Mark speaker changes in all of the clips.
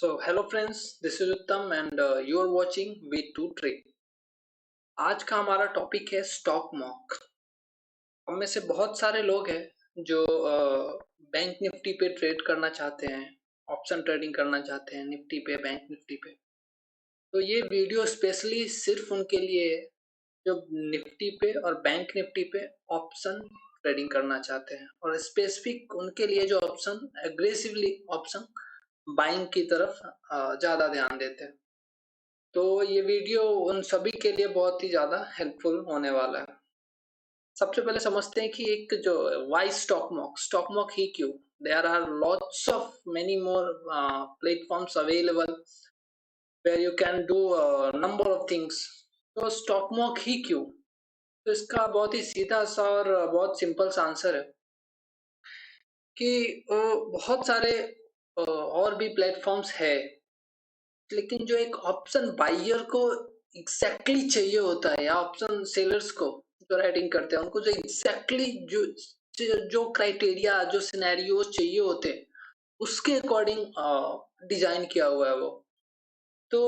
Speaker 1: Hello friends, this is Uttam and you are watching Way to Trade. आज का हमारा topic है stock mock. हम में से बहुत सारे लोग हैं जो बैंक निफ्टी पे ट्रेड करना चाहते हैं, ऑप्शन ट्रेडिंग करना चाहते हैं निफ्टी पे, बैंक निफ्टी पे। तो ये वीडियो स्पेशली सिर्फ उनके लिए है जो निफ्टी पे और बैंक निफ्टी पे ऑप्शन ट्रेडिंग करना चाहते हैं, और स्पेसिफिक उनके लिए जो ऑप्शन एग्रेसिवली ऑप्शन बाइंग की तरफ ज्यादा ध्यान देते हैं। तो ये वीडियो उन सभी के लिए बहुत ही ज़्यादा हेल्पफुल होने वाला है। सबसे पहले समझते हैं कि एक जो वाई स्टॉक मॉक ही क्यों? There are lots of many more platforms available where you can do number of things. तो स्टॉक मॉक ही क्यों? तो इसका बहुत ही सीधा सा और बहुत सिंपल सा आंसर है कि बहुत सारे और भी प्लेटफॉर्म्स है, लेकिन जो एक ऑप्शन बायर को एग्जैक्टली चाहिए होता है, या ऑप्शन सेलर्स को जो राइटिंग करते हैं उनको जो एग्जैक्टली जो क्राइटेरिया, जो सिनेरियोस चाहिए होते हैं, उसके अकॉर्डिंग डिजाइन किया हुआ है वो। तो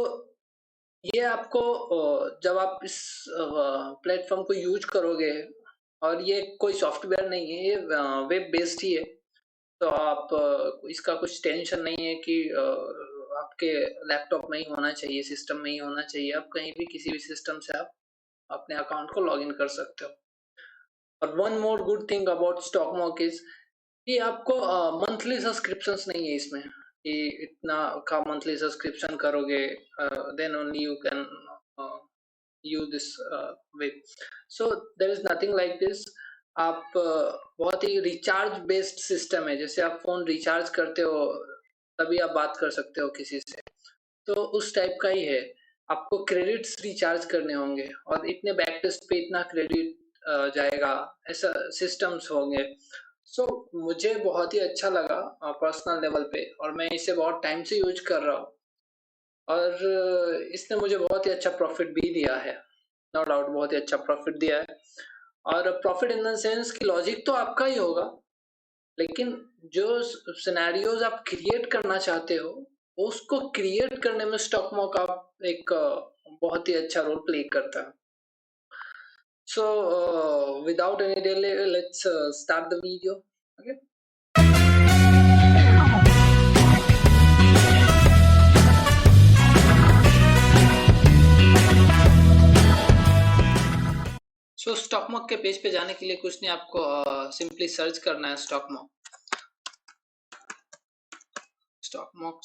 Speaker 1: ये आपको जब आप इस प्लेटफॉर्म को यूज करोगे, और ये कोई सॉफ्टवेयर नहीं है, ये वेब बेस्ड ही है, तो आप इसका कुछ टेंशन नहीं है कि आपके लैपटॉप में ही होना चाहिए, सिस्टम में ही होना चाहिए। आप कहीं भी किसी भी सिस्टम से आप अपने अकाउंट को लॉग इन कर सकते हो। और one more good thing about stock mock is कि आपको मंथली सब्सक्रिप्शंस नहीं है इसमें, कि इतना का मंथली सब्सक्रिप्शन करोगे then only you can use this web. So there is nothing like this. आप बहुत ही रिचार्ज बेस्ड सिस्टम है, जैसे आप फोन रिचार्ज करते हो तभी आप बात कर सकते हो किसी से, तो उस टाइप का ही है। आपको क्रेडिट्स रिचार्ज करने होंगे और इतने बैक टेस्ट पे इतना क्रेडिट जाएगा, ऐसा सिस्टम्स होंगे। सो मुझे बहुत ही अच्छा लगा पर्सनल लेवल पे, और मैं इसे बहुत टाइम से यूज कर रहा हूँ, और इसने मुझे बहुत ही अच्छा प्रॉफिट भी दिया है। नो डाउट बहुत ही अच्छा प्रॉफिट दिया है। और प्रॉफिट इन द सेंस कि लॉजिक तो आपका ही होगा, लेकिन जो सिनेरियोज आप क्रिएट करना चाहते हो उसको क्रिएट करने में स्टॉक मॉक आप एक बहुत ही अच्छा रोल प्ले करता है। So without any delay let's start the video. Okay, so stock mock के पेज पे जाने के लिए कुछ नहीं, आपको सिंपली सर्च करना है स्टॉक मॉक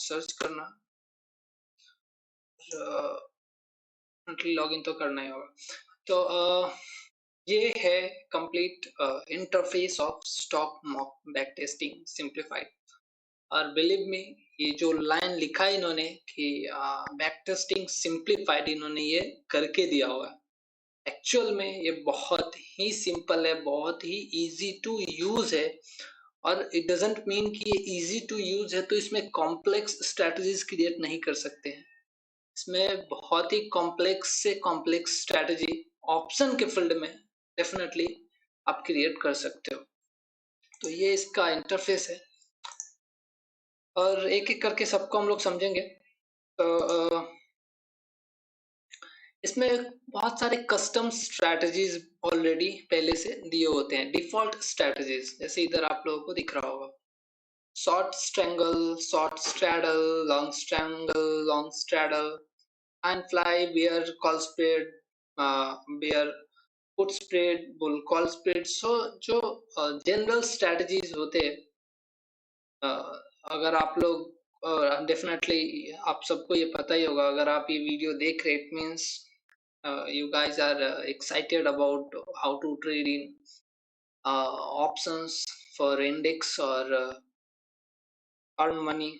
Speaker 1: सर्च करना, लॉग इन तो करना ही होगा। तो ये है complete interface of stock mock back testing simplified. और बिलीव मी, ये जो लाइन लिखा है इन्होंने कि बैक टेस्टिंग सिंप्लीफाइड, इन्होंने ये करके दिया हुआ है। एक्चुअल में ये बहुत ही सिंपल है, बहुत ही इजी टू यूज है। और इट डजंट मीन कि ये इजी टू यूज है तो इसमें कॉम्प्लेक्स स्ट्रेटजीज क्रिएट नहीं कर सकते हैं। इसमें बहुत ही कॉम्प्लेक्स से कॉम्प्लेक्स स्ट्रेटजी ऑप्शन के फील्ड में डेफिनेटली आप क्रिएट कर सकते हो। तो ये इसका इंटरफेस है, और एक एक करके सबको हम लोग समझेंगे। तो इसमें बहुत सारे कस्टम स्ट्रेटजीज ऑलरेडी पहले से दिए होते हैं, डिफॉल्ट स्ट्रेटजीज, जैसे इधर आप लोगों को दिख रहा होगा। Short strangle, short straddle, long strangle, long straddle, and fly, bear call spread, bear put spread, bull call spread. So जो जनरल स्ट्रेटजीज होते हैं, अगर आप लोग डेफिनेटली आप सबको ये पता ही होगा, अगर आप ये वीडियो देख रहे, it means you guys are excited about how to trade in options for index or earn money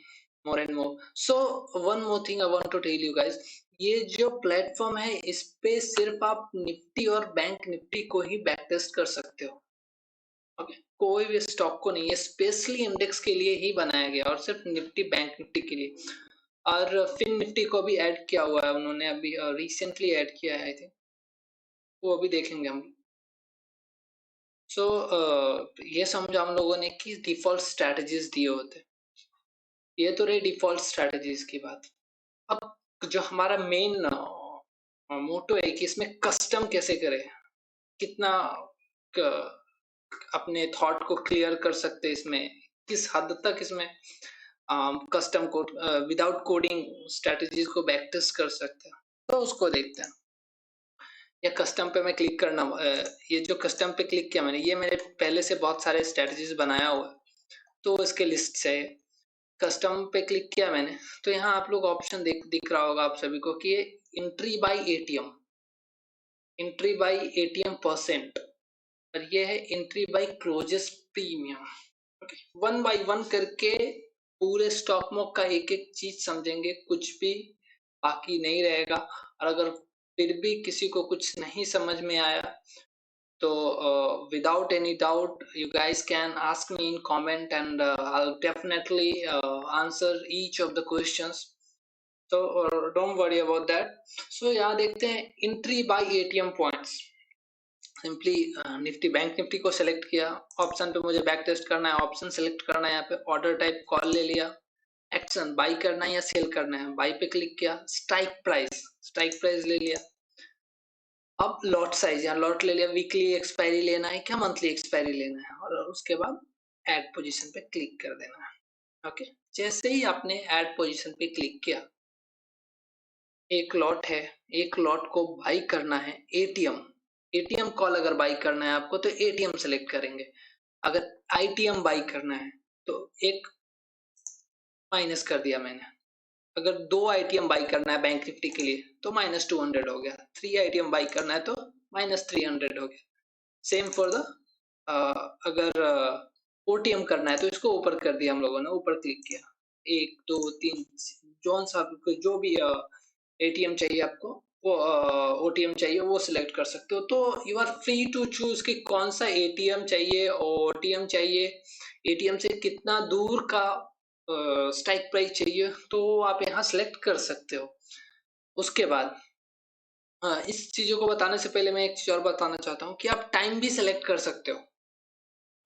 Speaker 1: more and more. So one more thing I want to tell you guys, ये जो platform है इस पे सिर्फ आप Nifty और bank Nifty को ही back test कर सकते हो। ओके, कोई भी स्टॉक को नहीं, है स्पेशली इंडेक्स के लिए ही बनाया गया, और सिर्फ निफ्टी बैंक निफ्टी के लिए। और फिन निफ्टी को भी ऐड किया हुआ है उन्होंने, अभी रिसेंटली ऐड किया है आई थिंक, वो अभी देखेंगे हम। सो ये समझा हम लोगों ने कि डिफॉल्ट स्ट्रेटजीज दिए होते हैं। ये तो रही डिफ़ॉल्ट स्ट्रैटेजीज़ की बात। अब जो हमारा मेन मोटो है कि इसमें कस्टम कैसे करें? कितना क अपने थॉट को क्लियर कर सकते हैं इसमें, किस हद तक इसमें custom code without coding strategies को बैक टेस्ट कर सकते हैं। तो उसको देखते हैं। या कस्टम पे मैं क्लिक करना ये जो कस्टम पे क्लिक किया मैंने, ये मेरे पहले से बहुत सारे स्ट्रैटेजीज़ बनाया हुआ है, तो इसके लिस्ट से कस्टम पे क्लिक किया मैंने, तो यहाँ आप लोग ऑप्शन दिख रहा होगा आप सभी को कि ये entry by ATM, entry by ATM percent, और ये है entry by closes premium. Okay, one by one करके पूरे स्टॉक मॉक का एक एक चीज समझेंगे, कुछ भी बाकी नहीं रहेगा। और अगर फिर भी किसी को कुछ नहीं समझ में आया तो without any doubt you guys can ask me in comment, and I'll definitely answer each of the questions. So don't worry about that. So यहाँ देखते हैं entry by ATM points. Simply Nifty bank Nifty को select किया, option पे मुझे back test करना है, option select करना है, यहाँ पे ऑर्डर टाइप कॉल ले लिया, एक्शन बाई करना है या सेल करना है, बाई पे क्लिक किया, स्ट्राइक प्राइस ले लिया। अब लॉट साइज, यहाँ लॉट ले लिया, वीकली एक्सपायरी लेना है क्या मंथली एक्सपायरी लेना है, और उसके बाद ऐड पोजीशन पे क्लिक कर देना है। ओके, जैसे ही आपने ऐड पोजीशन पे क्लिक किया, एक लॉट है, एक लॉट को बाई करना है एटीएम, एटीएम कॉल अगर बाई करना है आपको तो एटीएम सेलेक्ट करेंगे, अगर आईटीएम बाई करना है तो एक माइनस कर दिया मैंने, अगर 2 आईटीएम बाई करना है बैंक निफ्टी के लिए तो -200 हो गया, 3 आईटीएम बाई करना है तो -300 हो गया। सेम फॉर द अगर ओटीएम करना है तो इसको ऊपर कर दिया हम लोगों ने, ऊपर क्लिक किया, 1 2 3 जौन सा आपको जो भी एटीएम चाहिए आपको, वो ओटीएम चाहिए वो सिलेक्ट कर सकते हो। तो you are free to choose कि कौन सा एटीएम चाहिए, ओटीएम चाहिए, एटीएम से कितना दूर का स्ट्राइक प्राइस चाहिए, तो आप यहाँ सिलेक्ट कर सकते हो। उसके बाद इस चीजों को बताने से पहले मैं एक चीज और बताना चाहता हूँ कि आप टाइम भी सिलेक्ट कर सकते हो।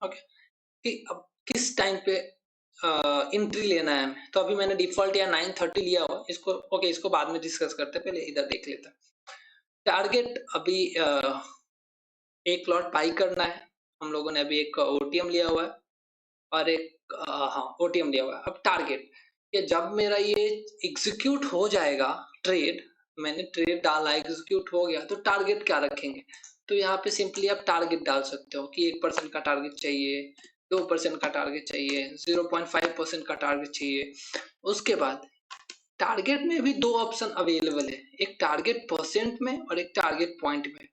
Speaker 1: ओके, कि अब किस टाइम पे एंट्री लेना है हमें, तो अभी मैंने डिफॉल्ट या 9:30 लिया हुआ, इसको ओके इसको बाद में डिस्कस करते हैं, पहले इधर देख लेते हैं। टारगेट अभी एक लॉट बाई करना है, हम लोगों ने अभी एक ओटीएम लिया हुआ है और एक हाँ ओटीएम लिया हुआ है। अब टारगेट, ये जब मेरा ये एग्जीक्यूट हो जाएगा ट्रेड, मैंने ट्रेड डाला एग्जीक्यूट हो गया तो टारगेट क्या रखेंगे, तो यहाँ पे सिंपली आप टारगेट डाल सकते हो कि 1% का टारगेट चाहिए, 2% का टारगेट चाहिए, 0.5% का टारगेट चाहिए। उसके बाद टारगेट में भी दो ऑप्शन अवेलेबल है, एक टारगेट परसेंट में और एक टारगेट पॉइंट में।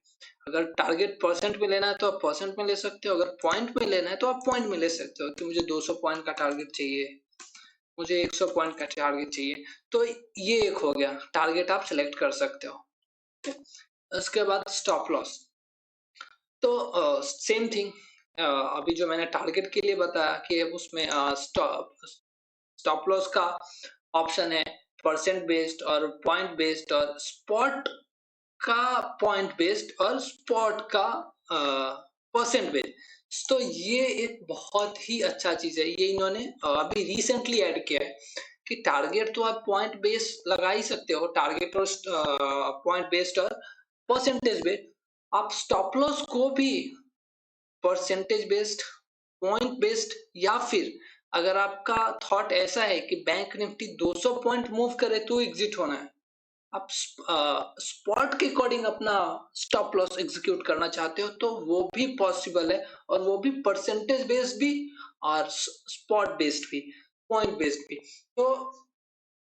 Speaker 1: अगर टारगेट परसेंट में लेना है तो आप परसेंट में ले सकते हो, अगर पॉइंट में लेना है तो आप पॉइंट में ले सकते हो कि मुझे 200 पॉइंट का टारगेट चाहिए, मुझे 100 पॉइंट का टारगेट चाहिए, तो ये एक हो गया टारगेट, आप सिलेक्ट कर सकते हो। उसके बाद स्टॉप लॉस, तो सेम थिंग, अभी जो मैंने टारगेट के लिए बताया कि उसमें स्टॉप लॉस का ऑप्शन है परसेंट बेस्ड और पॉइंट बेस्ड और स्पॉट का पॉइंट बेस्ड और स्पॉट का परसेंट बेस्ड। तो ये एक बहुत ही अच्छा चीज है, ये इन्होंने अभी रिसेंटली ऐड किया है कि टारगेट तो आप पॉइंट बेस्ड लगा ही सकते हो, टारगेट और पॉइंट बेस्ड और परसेंटेज बेस्ड, आप स्टॉप लॉस को भी परसेंटेज बेस्ड, पॉइंट बेस्ड, या फिर अगर आपका थॉट ऐसा है कि बैंक निफ्टी 200 पॉइंट मूव करे तो एग्जिट होना है, आप स्पॉट के अकॉर्डिंग अपना स्टॉप लॉस एग्जीक्यूट करना चाहते हो तो वो भी पॉसिबल है, और वो भी परसेंटेज बेस्ड भी और स्पॉट बेस्ड भी, पॉइंट बेस्ड भी। तो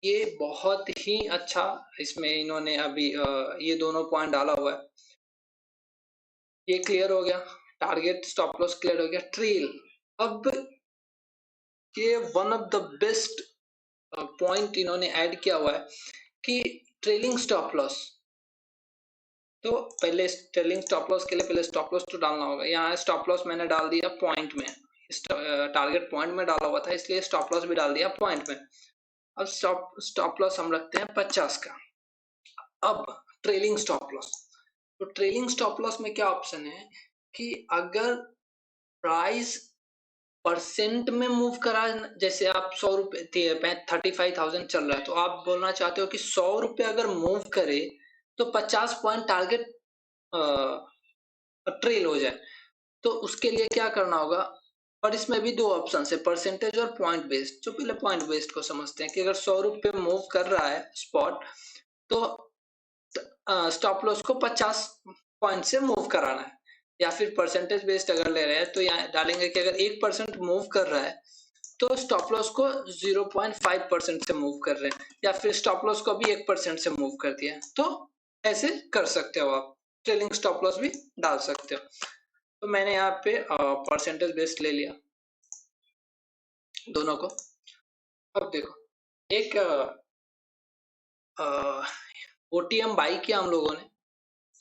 Speaker 1: ये बहुत ही अच्छा इसमें इन्होंने अभी ये दोनों पॉइंट डाला हुआ है। ये क्लियर हो गया, टारगेट स्टॉप लॉस क्लियर हो गया। ट्रेल, अब ये one of the best point इन्होंने ऐड किया हुआ है कि ट्रेलिंग स्टॉप लॉस। तो पहले ट्रेलिंग स्टॉप लॉस के लिए पहले स्टॉप लॉस तो डालना होगा, यहाँ स्टॉप लॉस मैंने डाल दिया पॉइंट में, टारगेट पॉइंट में डाला हुआ था इसलिए स्टॉप लॉस भी डाल दिया पॉइंट में। अब स्टॉप लॉस हम रखते हैं 50 का। अब ट्रेलिंग स्टॉप लॉस, तो ट्रेलिंग स्टॉप लॉस में क्या ऑप्शन है कि अगर प्राइस परसेंट में मूव करा, जैसे आप 100 रुपए 35,000 चल रहा है, तो आप बोलना चाहते हो कि 100 रुपए अगर मूव करे तो 50 पॉइंट टारगेट ट्रेल हो जाए। तो उसके लिए क्या करना होगा? और इसमें भी दो ऑप्शन है, परसेंटेज और पॉइंट बेस्ड। तो पहले पॉइंट बेस्ड को समझते हैं कि अगर 100 रुपए मूव कर रहा है स्पॉट, तो स्टॉप लॉस को 50 पॉइंट से मूव कराना है। या फिर परसेंटेज बेस्ड अगर ले रहे हैं तो यहाँ डालेंगे कि अगर 1% मूव कर रहा है तो स्टॉप लॉस को 0.5% से मूव कर रहे हैं, या फिर स्टॉप लॉस को भी 1% से मूव कर दिया। तो ऐसे कर सकते हो आप, ट्रेलिंग स्टॉप लॉस भी डाल सकते हो। तो मैंने यहाँ पे परसेंटेज बेस्ड ले लिया दोनों को। अब देखो, एक ओटीएम बाई किया हम लोगों ने,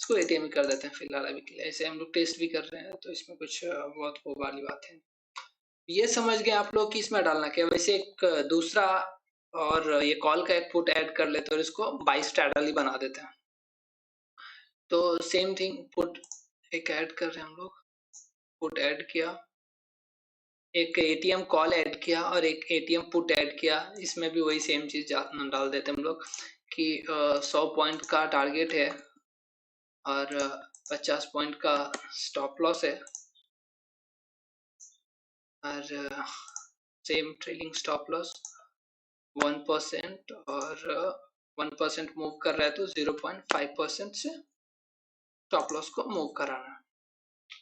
Speaker 1: इसको एटीएम ही कर देते हैं फिलहाल अभी के लिए, ऐसे हम लोग टेस्ट भी कर रहे हैं तो इसमें कुछ बहुत वो वाली बात है। ये समझ गए आप लोग कि इसमें डालना क्या। वैसे एक दूसरा और ये कॉल का एक पुट ऐड कर लेते हैं और इसको बाई स्ट्रैडल ही बना देते हैं। तो सेम थिंग, पुट एक ऐड कर रहे हैं हम लोग, पुट ऐड किया, एक एटीएम कॉल ऐड किया और एक एटीएम पुट ऐड किया। इसमें भी वही सेम चीज डाल देते हैं हम लोग कि 100 पॉइंट का टारगेट है और 50 पॉइंट का स्टॉप लॉस है, और सेम ट्रेलिंग स्टॉप लॉस 1% और 1% मूव कर रहा है तो 0.5% से स्टॉप लॉस को मूव कराना।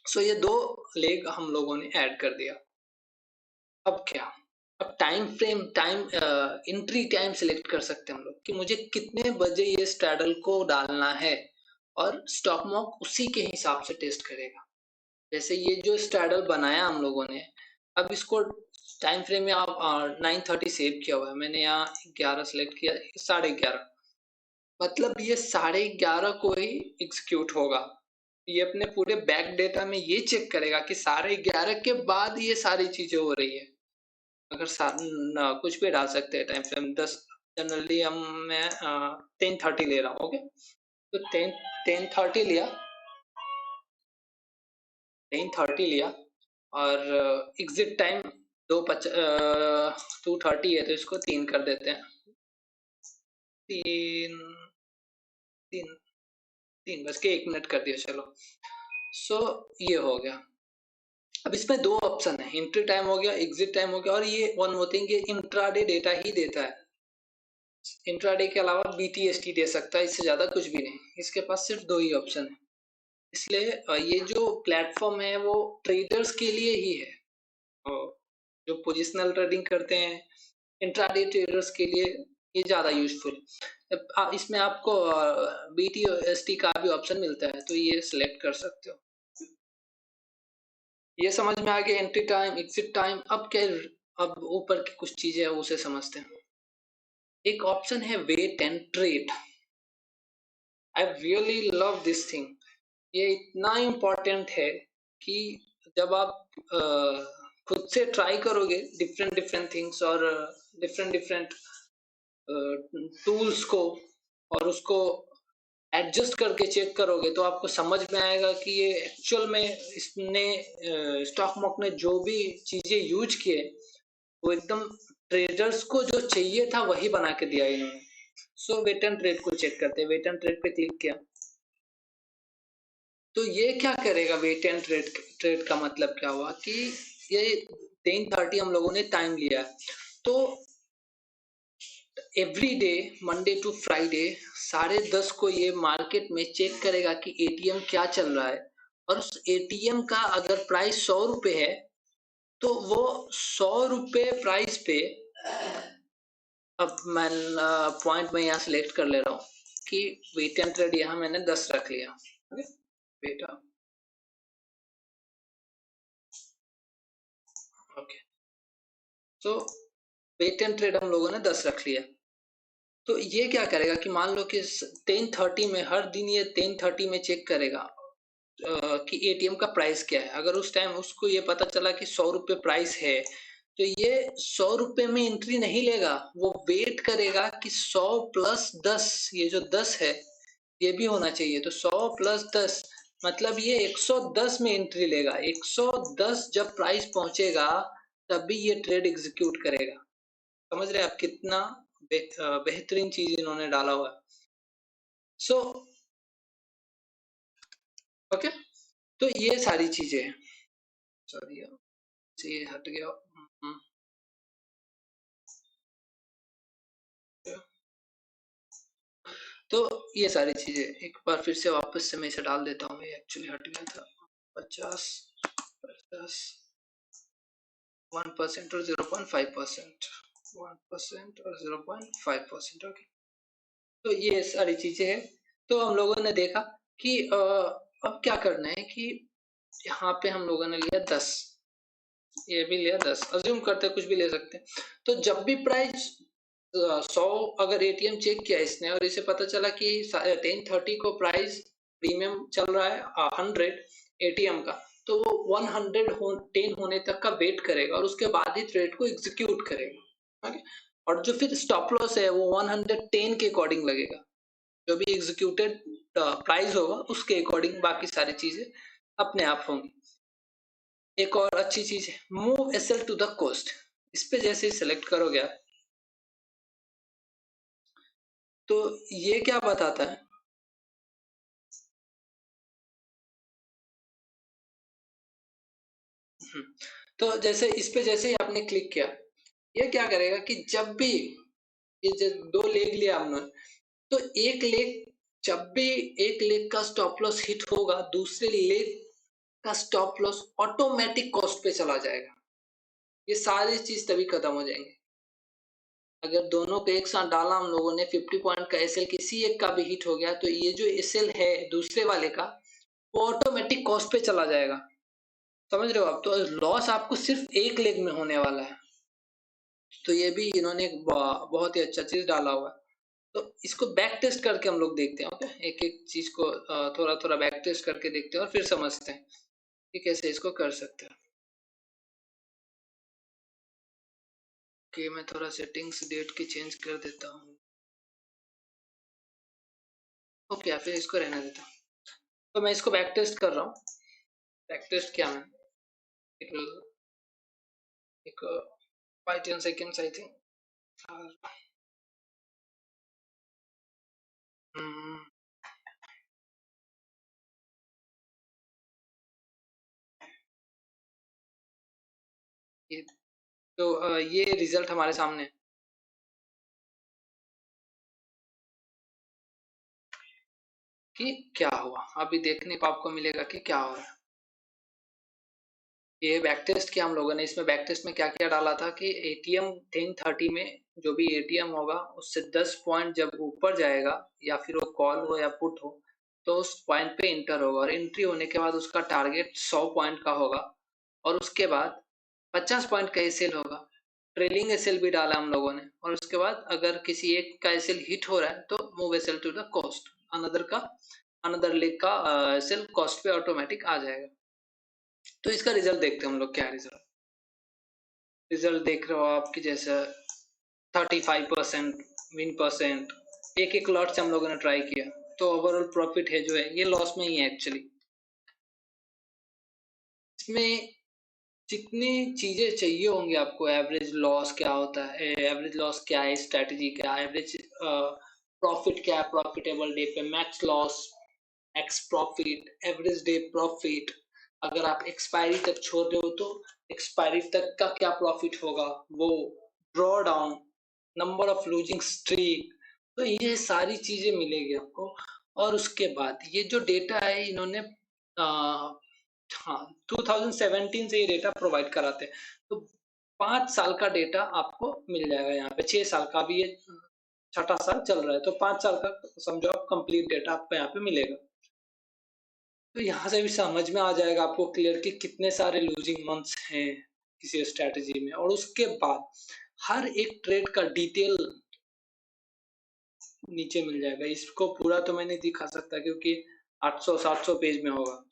Speaker 1: सो ये दो लेग हम लोगों ने ऐड कर दिया। अब क्या, अब time frame, time entry time select कर सकते हैं हम लोग कि मुझे कितने बजे ये स्ट्रैडल को डालना है, और स्टॉप मॉक उसी के हिसाब से टेस्ट करेगा। जैसे ये जो स्ट्रैडल बनाया हम लोगों ने, अब इसको टाइम फ्रेम में आप 9:30 सेव किया हुआ है, मैंने यहाँ 11 सेलेक्ट किया, 11:30, मतलब ये 11:30 को ही एग्जीक्यूट होगा। ये अपने पूरे बैक डेटा में ये चेक करेगा कि 11:30 के बाद ये सारी चीजें हो रही है। अगर कुछ भी डाल सकते हैं टाइम फ्रेम, 10, जनरली हम मैं 10:30 ले रहा हूँ। ओके, तो 10:30 लिया, 10:30 लिया, और एग्जिट टाइम 2:30 है तो इसको 3 कर देते हैं, 3 3 3 बज के 1 मिनट कर दिया, चलो। सो ये हो गया। अब इसमें दो ऑप्शन है, एंट्री टाइम हो गया, एग्जिट टाइम हो गया, और ये वन मोर थिंग, ये इंट्राडे डेटा ही देता है। इंट्राडे के अलावा बीटीएसटी दे सकता है, इससे ज्यादा कुछ भी नहीं। इसके पास सिर्फ दो ही ऑप्शन है। इसलिए ये जो प्लेटफॉर्म है वो ट्रेडर्स के लिए ही है, जो पोजिशनल ट्रेडिंग करते हैं, इंट्राडे ट्रेडर्स के लिए ये ज्यादा यूजफुल। इसमें आपको बीटीएसटी का भी ऑप्शन मिलता है, तो ये सिलेक्ट कर सकते हो। ये समझ में आ गया, एंट्री टाइम, एग्जिट टाइम। अब क्या, अब ऊपर की कुछ चीजें हैं उसे समझते हैं। एक ऑप्शन है wait and trade. I really love this thing. ये इतना इम्पोर्टेंट है कि जब आप खुद से ट्राई करोगे डिफरेंट डिफरेंट थिंग्स और डिफरेंट डिफरेंट टूल्स को, और उसको एडजस्ट करके चेक करोगे, तो आपको समझ में आएगा कि ये एक्चुअल में इसने स्टॉक मार्केट ने जो भी चीजें यूज किए वो एकदम ट्रेडर्स को जो चाहिए था वही बना के दिया इन्होंने। सो वेट एंड ट्रेड को चेक करते हैं। वेट एंड ट्रेड पे क्लिक किया तो ये क्या करेगा, वेट एंड ट्रेड, ट्रेड का मतलब क्या हुआ कि ये 10:30 हम लोगों ने टाइम लिया है, तो every day Monday to Friday 10:30 को ये मार्केट में चेक करेगा कि एटीएम क्या चल रहा है, और उस एटीएम का अगर प्राइस 100 रुपए है तो वो 100 रुपए प्राइस पे, अब मैं पॉइंट में यहाँ सिलेक्ट कर ले रहा हूँ कि वेट एंड ट्रेड यहाँ मैंने 10 रख लिया। ओके, बेटा, ओके, तो वेट एंड ट्रेड हम लोगों ने 10 रख लिया। तो ये क्या करेगा कि मान लो कि 10:30 में, हर दिन ये 10:30 में चेक करेगा कि एटीएम का प्राइस क्या है। अगर उस टाइम उसको ये पता चला कि 100 रुपए प्राइस है, तो ये 100 रुपए में एंट्री नहीं लेगा, वो वेट करेगा कि 100 प्लस 10, ये जो 10 है ये भी होना चाहिए, तो 100 प्लस 10 मतलब ये 110 में एंट्री लेगा। 110 जब प्राइस पहुंचेगा तभी ये ट्रेड एग्जीक्यूट करेगा। समझ रहे हैं आप कितना बेहतरीन चीज इन्होंने डाला हुआ है। सो ओके, तो ये सारी चीजें हैं। सॉरी ये हट गया। तो ये सारी चीजें एक बार फिर से वापस से मैं इसे डाल देता हूँ, ये एक्चुअली हट गया था। 50 50 1% और 0.5%, 1% और 0.5%। ओके, तो ये सारी चीजें हैं। तो हम लोगों ने देखा कि अब क्या करना है कि यहाँ पे हम लोगों ने लिया 10, ये भी लिया 10, अज्यूम करते कुछ भी ले सकते हैं। तो जब भी प्राइस 100 अगर एटीएम चेक किया इसने और इसे पता चला कि 10:30 को प्राइस प्रीमियम चल रहा है 100 एटीएम का, तो वो 110 होने तक का वेट करेगा और उसके बाद ही ट्रेड को एग्जीक्यूट करेगा। ओके, और जो फिर स्टॉप लॉस है वो 110 के अकॉर्डिंग लगेगा, जो भी एग्जीक्यूटेड प्राइस होगा उसके अकॉर्डिंग बाकी सारी चीजें अपने आप होंगी। एक और अच्छी चीज है move SL to the cost, इस पे जैसे ही सिलेक्ट करोगे आप, तो ये क्या बताता है, तो जैसे इस पे जैसे ही आपने क्लिक किया, ये क्या करेगा कि जब भी ये दो लेग लिया हमने, तो एक लेग, जब भी एक लेग का स्टॉप लॉस हिट होगा दूसरे लेग का स्टॉप लॉस ऑटोमेटिक कॉस्ट पे चला जाएगा। ये सारी चीज तभी खत्म हो जाएंगे अगर दोनों को एक साथ डाला हम लोगों ने 50 पॉइंट का एसएल किसी एक का भी हिट हो गया, तो ये जो एसएल है दूसरे वाले का वो ऑटोमेटिक कॉस्ट पे चला जाएगा। समझ रहे हो आप, तो लॉस आपको सिर्फ एक लेग में होने वाला है। तो ये भी इन्होंने एक बहुत ही अच्छा चीज डाला हुआ है। तो इसको बैक टेस्ट करके हम लोग देखते हैं। ओके, एक एक चीज को थोड़ा थोड़ा बैक टेस्ट करके देखते हैं और फिर समझते हैं कि कैसे इसको कर सकते हैं। कि मैं थोड़ा सेटिंग्स डेट की चेंज कर देता हूँ। ओके, या फिर इसको रहने देता हूँ। तो मैं इसको बैक टेस्ट कर रहा हूँ। बैक टेस्ट क्या है, it will एक 5-10 seconds I think। हम्म, ये तो ये रिजल्ट हमारे सामने है कि क्या हुआ। अभी देखने को आपको मिलेगा कि क्या हो रहा है। ये बैक टेस्ट किया हम लोगों ने। इसमें बैक टेस्ट में क्या क्या डाला था कि एटीएम 10:30 में जो भी एटीएम होगा उससे 10 पॉइंट जब ऊपर जाएगा, या फिर वो कॉल हो या पुट हो, तो उस पॉइंट पे इंटर होगा और एंट्री होने के बाद उसका टारगेट 100 पॉइंट का होगा और उसके बाद 50 पॉइंट का एसएल होगा। ट्रेलिंग एसएल भी डाला हम लोगों ने, और उसके बाद अगर किसी एक का एसएल हिट हो रहा है तो move SL to the cost, another leg का एसएल कॉस्ट पे ऑटोमेटिक आ जाएगा। तो इसका रिजल्ट देखते हैं हम लोग, क्या रिजल्ट रिजल्ट देख रहे हो आपकी, जैसे 35% विन परसेंट, एक एक लॉट से हम लोगों ने ट्राई किया। तो ओवरऑल प्रॉफिट है जो है ये लॉस में ही है एक्चुअली। इसमें जितनी चीजें चाहिए होंगी आपको, एवरेज लॉस क्या होता है, एवरेज लॉस क्या है, स्ट्रेटजी क्या है, एवरेज प्रॉफिट क्या है, प्रॉफिटेबल डे पे max loss, x profit, average day profit, अगर आप एक्सपायरी तक छोड़ रहे हो तो एक्सपायरी तक का क्या प्रॉफिट होगा, वो draw down, number of losing streak, तो ये सारी चीजें मिलेगी आपको। और उसके बाद ये जो डेटा है इन्होंने हाँ 2017 से ये डेटा प्रोवाइड कराते हैं, तो 5 साल का डेटा आपको मिल जाएगा यहाँ पे। 6 साल का भी ये छठा साल चल रहा है, तो 5 साल का समझो आप कंप्लीट डेटा आपको यहाँ पे मिलेगा। तो यहाँ से भी समझ में आ जाएगा आपको क्लियर कि कितने सारे लूजिंग मंथ्स हैं किसी स्ट्रेटजी में। और उसके बाद हर एक ट्रेड का डिटेल नीचे मिल जाएगा। इसको पूरा तो मैं नहीं दिखा सकता क्योंकि 800-700 पेज में होगा।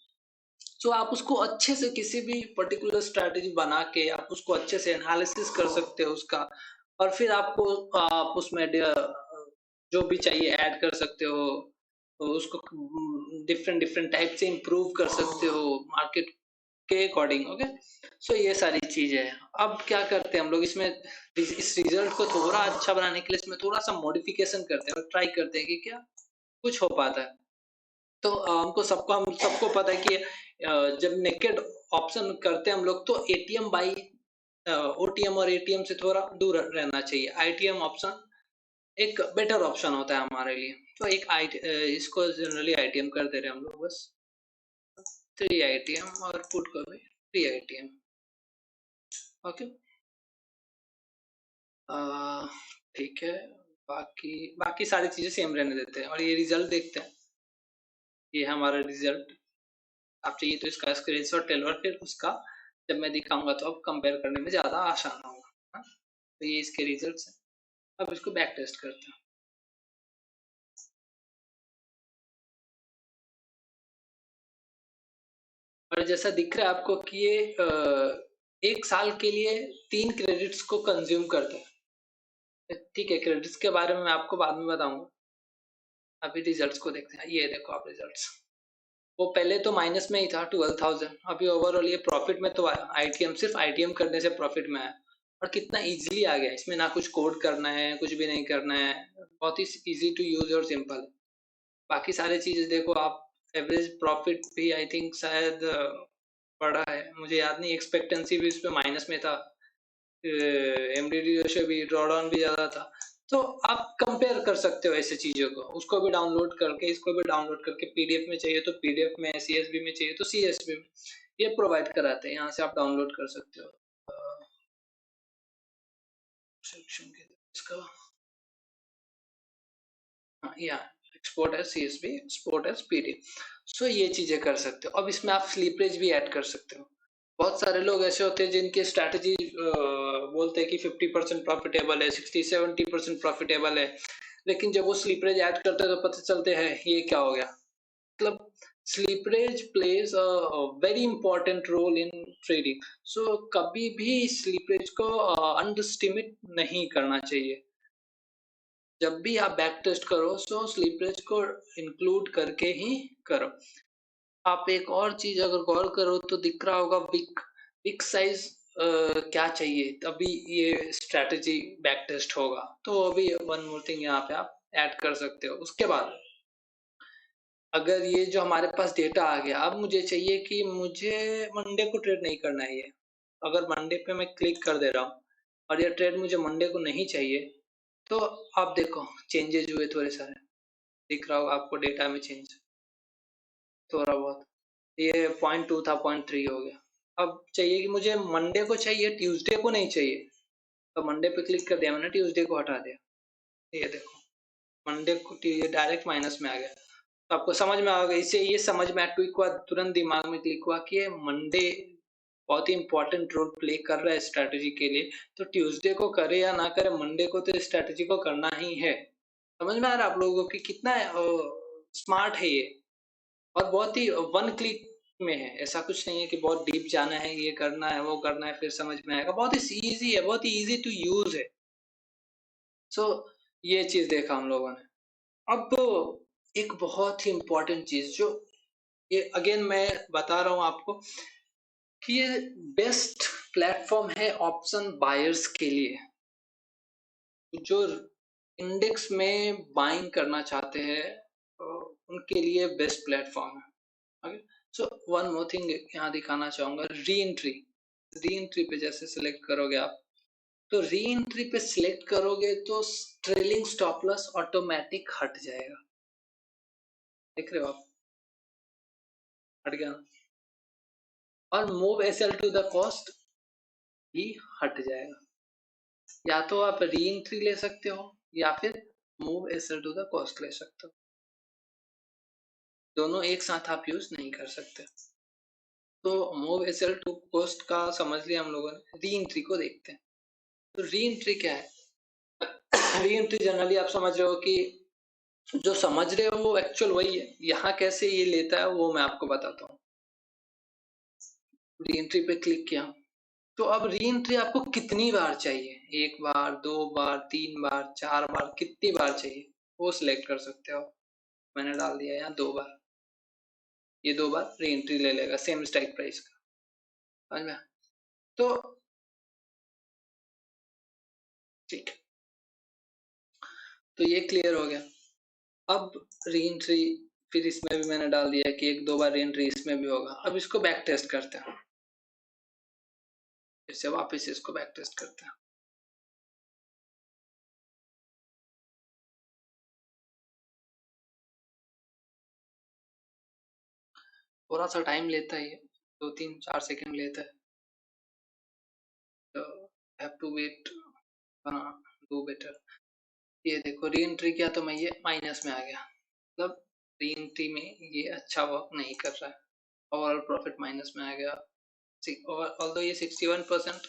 Speaker 1: तो आप उसको अच्छे से किसी भी पर्टिकुलर स्ट्रेटजी बना के आप उसको अच्छे से एनालिसिस कर सकते हो उसका, और फिर आप उसमें जो भी चाहिए ऐड कर सकते हो, तो उसको डिफरेंट डिफरेंट टाइप से इम्प्रूव कर सकते हो। मार्केट के अकॉर्डिंग। ओके, सो ये सारी चीजें हैं। अब क्या करते हैं हम लोग इसमें, इस रिजल्ट को थोड़ा अच्छा बनाने के लिए इसमें थोड़ा सा मॉडिफिकेशन करते हैं और ट्राई करते हैं कि क्या कुछ हो पाता है। तो हम सबको पता है कि जब नेकेड ऑप्शन करते हैं हम लोग तो एटीएम बाई ओटीएम और एटीएम से थोड़ा दूर रहना चाहिए। आईटीएम ऑप्शन एक बेटर ऑप्शन होता है हमारे लिए। तो इसको जनरली आईटीएम कर दे रहे हैं हम लोग बस 3 आईटीएम और पुट को भी 3 आईटीएम। ओके, ठीक है। बाकी बाकी सारी चीजें सेम रहने देते हैं और ये रिजल्ट देखते हैं। ये है हमारा रिजल्ट। आप चाहिए तो इसका स्क्रीनशॉट ले लो और फिर उसका जब मैं दिखाऊंगा तो अब कंपेयर करने में ज्यादा आसान होगा। हाँ? तो ये इसके रिजल्ट्स हैं। अब इसको बैक टेस्ट करते हैं। और जैसा दिख रहा है आपको कि ये 1 साल के लिए 3 क्रेडिट्स को कंज्यूम करते हैं। ठीक है, क्रेडिट्स के बारे में मैं आपको बाद में बताऊंगा। अभी रिजल्ट्स को देखते हैं। ये देखो आप रिजल्ट्स। वो पहले तो माइनस में ही था 12,000, अभी ओवरऑल ये प्रॉफिट में तो आया। आईटीएम सिर्फ आईटीएम करने से प्रॉफिट में आया और कितना इजीली आ गया। इसमें ना कुछ कोड करना है, कुछ भी नहीं करना है, बहुत ही इजी टू यूज और सिंपल है। बाकी सारी चीजें देखो आप। एवरेज प्रॉफिट भी आई थिंक शायद बड़ा है, मुझे याद नहीं। एक्सपेक्टेंसी भी इस पे माइनस में था। एमडीडी रेशियो भी, ड्रॉडाउन भी ज्यादा था। तो आप कंपेयर कर सकते हो ऐसे चीजों को। उसको भी डाउनलोड करके, इसको भी डाउनलोड करके, पीडीएफ में चाहिए तो पीडीएफ में, सीएसवी में चाहिए तो सीएसवी में, ये प्रोवाइड कराते हैं। यहाँ से आप डाउनलोड कर सकते हो। सेक्शन के इसका या export as CSV, export as PDF. So ये चीजें कर सकते हो। अब इसमें आप स्लीपरेज भी ऐड कर सकते हो। बहुत सारे लोग ऐसे होते हैं जिनकी स्ट्रैटेजी बोलते हैं कि 50% प्रॉफिटेबल है, 60-70% प्रॉफिटेबल है, लेकिन जब वो स्लीपरेज ऐड करते हैं तो पता चलते हैं ये क्या हो गया। मतलब slippage plays a very important role in trading. So कभी भी स्लीपरेज को अंडरस्टिमेट नहीं करना चाहिए। जब भी आप बैक टेस्ट करो सो स्लीपरेज को इंक्लूड करके ही करो। आप एक और चीज अगर गौर करो तो दिख रहा होगा विक। विक साइज क्या चाहिए तभी ये स्ट्रेटजी बैक टेस्ट होगा। तो अभी वन मोर थिंग यहाँ पे आप ऐड कर सकते हो। उसके बाद अगर ये जो हमारे पास डेटा आ गया, अब मुझे चाहिए कि मुझे मंडे को ट्रेड नहीं करना है ये। अगर मंडे पे मैं क्लिक कर दे रहा हूँ और ये ट्रेड मुझे मंडे को नहीं चाहिए, तो आप देखो चेंजेस हुए थोड़े सारे। दिख रहा होगा आपको डेटा में चेंज थोड़ा बहुत। ये 0.2 था 0.3 हो गया। अब चाहिए कि मुझे मंडे को चाहिए, ट्यूसडे को नहीं चाहिए। तो मंडे पे क्लिक कर दिया मैंने, ट्यूसडे को हटा दिया। ये देखो मंडे को ये डायरेक्ट माइनस में आ गया। तो आपको समझ में आ गया। इससे ये समझ में आया, क्लिक हुआ तुरंत दिमाग में क्लिक हुआ कि मंडे बहुत ही इंपॉर्टेंट रोल प्ले कर रहा है स्ट्रैटेजी के लिए। तो ट्यूसडे को करे या ना करे, मंडे को तो स्ट्रैटेजी को करना ही है। समझ में आ रहा है आप लोगों को कि कितना स्मार्ट है ये। और बहुत ही वन क्लिक में है। ऐसा कुछ नहीं है कि बहुत डीप जाना है, ये करना है, वो करना है, फिर समझ में आएगा। बहुत ही इजी है, बहुत ही इजी टू यूज है। सो ये चीज देखा हम लोगों ने। अब एक बहुत ही इम्पोर्टेंट चीज जो ये अगेन मैं बता रहा हूँ आपको कि ये बेस्ट प्लेटफॉर्म है ऑप्शन बायर्स के लिए, जो इंडेक्स में बाइंग करना चाहते हैं उनके लिए बेस्ट प्लेटफॉर्म है। Okay, so one more thing यहाँ दिखाना चाहूंगा। री एंट्री, री एंट्री पे जैसे सिलेक्ट करोगे आप, तो री एंट्री पे सिलेक्ट करोगे तो ट्रेलिंग स्टॉप लॉस ऑटोमेटिक हट जाएगा। देख रहे हो आप, हट गया। और move SL to the cost भी हट जाएगा। या तो आप री एंट्री ले सकते हो या फिर move SL to the cost ले सकते हो। दोनों एक साथ आप यूज नहीं कर सकते। तो मूव एसएल टू कॉस्ट का समझ लिया हम लोगों ने। री एंट्री को देखते हैं। तो री एंट्री क्या है? री एंट्री जनरली आप समझ रहे हो कि जो समझ रहे हो वो एक्चुअल वही है। यहाँ कैसे ये लेता है वो मैं आपको बताता हूँ। री एंट्री पे क्लिक किया तो अब री एंट्री आपको कितनी बार चाहिए? 1 बार, 2 बार, 3 बार, 4 बार, कितनी बार चाहिए वो सिलेक्ट कर सकते हो। मैंने डाल दिया यहाँ 2 बार। ये 2 बार री एंट्री ले लेगा सेम स्ट्राइक प्राइस का। समझ में? तो ठीक, तो ये क्लियर हो गया। अब री एंट्री फिर इसमें भी मैंने डाल दिया कि एक दो बार री एंट्री इसमें भी होगा। अब इसको बैक टेस्ट करते हैं, फिर से वापस इसको बैक टेस्ट करते हैं। थोड़ा सा टाइम लेता है ये, 2-3-4 सेकंड लेता है, तो हैव टू वेट। हाँ, डू बेटर। ये देखो री एंट्री किया तो मैं ये माइनस में आ गया, मतलब री एंट्री में ये अच्छा वर्क नहीं कर रहा है, ओवरऑल प्रॉफिट माइनस में आ गया। ऑल्दो ये 61%